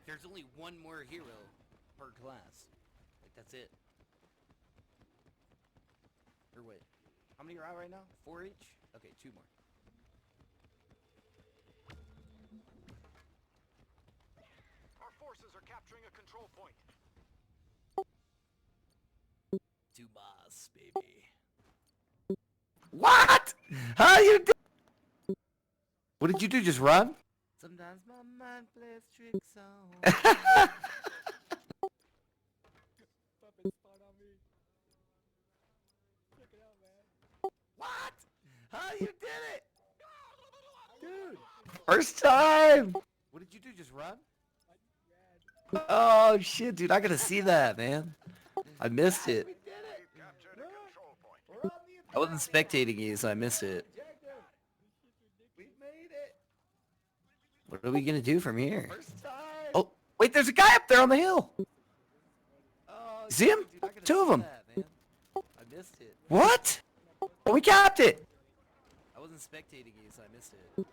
there's only one more hero per class. Like, that's it. Or wait, how many are out right now? 4 each? Okay, 2 more. Our forces are capturing a control point. 2 boss, baby. What? How you do? What did you do? Just run? Sometimes my mind plays tricks on. Puppet spawn on me. Check it out, man. What? How you did it? Dude, First time. What did you do? Just run? I ran. Oh shit, dude! I gotta see that, man. I missed it. We did it. We've captured a control point. We're on the I wasn't spectating you, so I missed it. objective. We made it. What are we gonna do from here? First time. Oh, wait! There's a guy up there on the hill. Oh, See him? dude, I gotta 2 of see them. that, man. I missed it. What? Oh, we capped it. I wasn't spectating you, so I missed it.